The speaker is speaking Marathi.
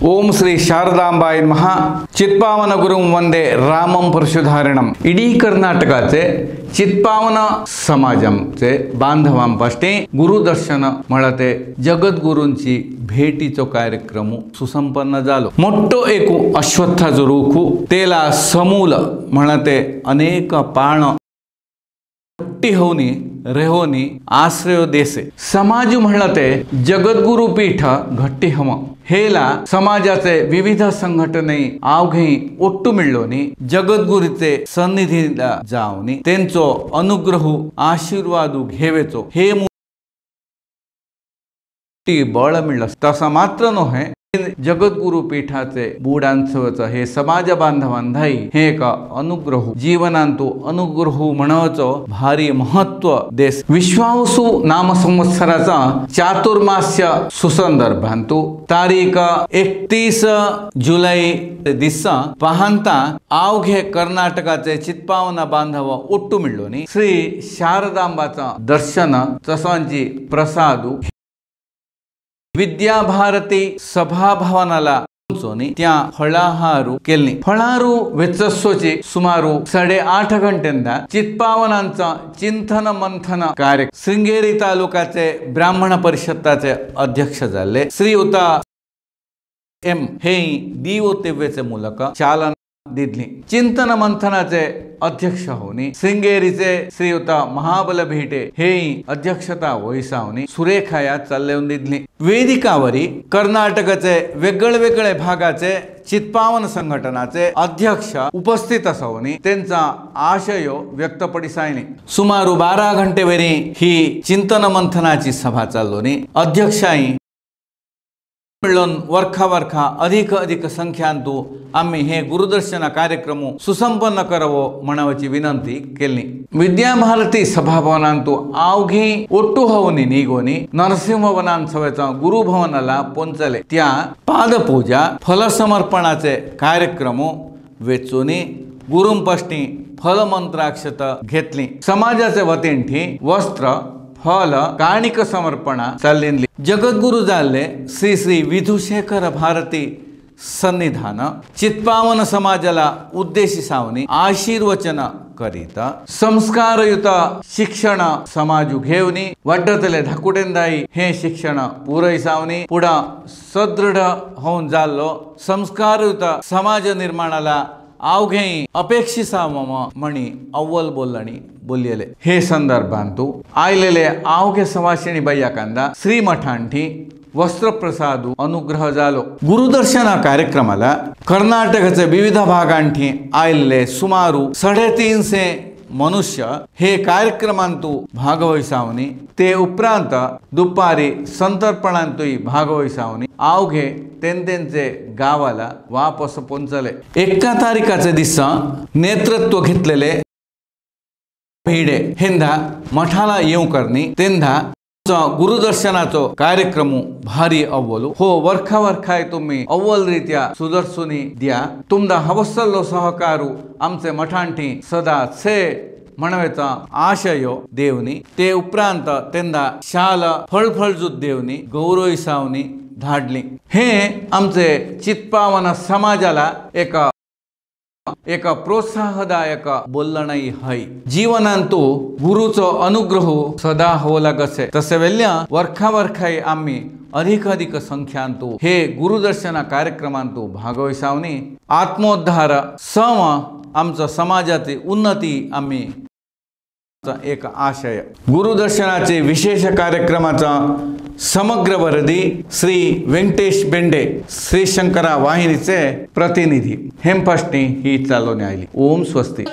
ओम श्री शारदांबाय नमः। चित्पावन गुरुं वंदे रामं परशुधारणम। इडी कर्नाटकाचे चित्पावन समाजाचे बांधवांपासते गुरुदर्शन मळते जगद्गुरूंची भेटीचो कार्यक्रम सुसंपन्न झालो। मोठो एक अश्वत्थाचो रूख तेला समूल म्हणते अनेक पाण घट्टी होनी रेहोनी आश्रय देसे समाज म्हणते जगद्गुरु पीठ घट्टी हम हेला समाजाचे विविध संघटने आवघे ಒಟ್ಟು मिळलोनी जगद्गुरूचे सन्निधीला जाऊनी त्यांचो अनुग्रह आशीर्वाद घेवेचो हे मोठी बळ मिळलं। तसा मात्र नव्हे जगद्गुरु पीठाचे बुडांचवच हे समाज बांधवांधाई हे एक अनुग्रह जीवनांतू अनुग्रह म्हणवचो भारी महत्व देस। विश्वावसु नाम संवत्सराचा चातुर्मास्य सुसंदर्भांतू तारीख 31 जुलै दिसा पाहता आवघे कर्नाटकाचे चित्पावन बांधव ಒಟ್ಟು मिळलोनी श्री शारदांबाचा दर्शन तसांची प्रसादू विद्याभारती सभाभवनाला त्या फळाहारू केली। फळारू वेचस्सोची सुमारू 8:30 घंटेंदा चित्पावनांचा चिंतन मंथन कार्य श्रृंगेरी तालुकाचे ब्राह्मण परिषदाचे अध्यक्ष झाले श्रीयुत एम हे दीवोत्तेवेचे मूलक चालन दिली। चिंतन मंथनाचे अध्यक्ष होनी श्रृंगेरीचे श्रीयुत महाबल भेटे हे अध्यक्षता वहिसावनी सुरेखाया चालवून दिली। वेदिकावरी कर्नाटकाचे वेगळे भागाचे चित्पावन संघटनाचे अध्यक्ष उपस्थित असवनी त्यांचा आशय व्यक्तपडिसायनी। सुमारू 12 घंटेवरी ही चिंतन मंथनाची सभा चाललोनी अध्यक्षाई मिळून वर्खा अधिक संख्यांतू आम्ही हे गुरुदर्शन कार्यक्रम सुसंपन्न करावो म्हणवाची विनंती केली। विद्याभारती सभाभवनांतू आवघी ಒಟ್ಟು होवनी निगोनी नरसिंहवनांसवेचा गुरुभवनाला पोंचले। त्या पादपूजा फलसमर्पणाचे कार्यक्रम वेचूनी गुरुंपासनी फलमंत्राक्षत घेतली। समाजाचे वतींठी वस्त्र फल काणिक समर्पण चालली। जगद्गुरु जाल्ले श्री श्री विधुशेखर भारती सन्निधान चित्पावन समाजाला उद्देशिसावनी आशीर्वचन करीता संस्कारयुत शिक्षण समाजू घेवनी वड्डतले धाकुटेंदाई हे शिक्षण पूरैसावनी पुढा सदृढ होऊन जाल्लो संस्कारयुत समाज निर्माणाला आवघे अपेक्षिसावम मणी अव्वल बोलणी बोलले। हे संदर्भांतू आयलेले आवघे सवाशिणी बय्याकांदा श्रीमठांठी वस्त्रप्रसादू अनुग्रह झालो। गुरुदर्शन कार्यक्रमाला कर्नाटकाचे विविध भागांठी आयलेले सुमारू 350 मनुष्य हे कार्यक्रमांतू भागवहिसावनी ते उपरांत दुपारी संतर्पणांतूय भागवहिसावनी आवघे तेंतेंचे गावाला वापस पोंचले। 1 तारीखाचे दिसा नेतृत्व घेतलेले भिडे हेंदा मठाला येऊ करनी तेंदा गुरुदर्शनाचो कार्यक्रम भारी अव्वलू हो वर्खाय तुम्ही अव्वल रीत्या सुदर्शनी द्या। तुमदा हवसल्लो सहकारू आमचे मठांठी सदा छे म्हणवेचा आशय देवनी ते उपरांत तेंदा शाल फळफळजूत देवनी गौरविसावनी धाडली। हे आमचे चित्पावन समाजाला एक प्रोत्साहदायक बोलणई है। जीवनांतू गुरुचो अनुग्रह सदा होला गसे तसे वेल्या वर्खाय आम्ही अधिक संख्यांतू हे गुरुदर्शन कार्यक्रमांतू भागवहिसावनी आत्मोद्धार सम आमचा समाजाची उन्नती आम्ही एक आशय। गुरुदर्शनाचे विशेष कार्यक्रमाचा समग्र वरदी श्री वेंकटेश बेंडे श्री शंकरा वाहिनीचे प्रतिनिधी हेमपासनी ही चालवणे आली। ओम स्वस्ति।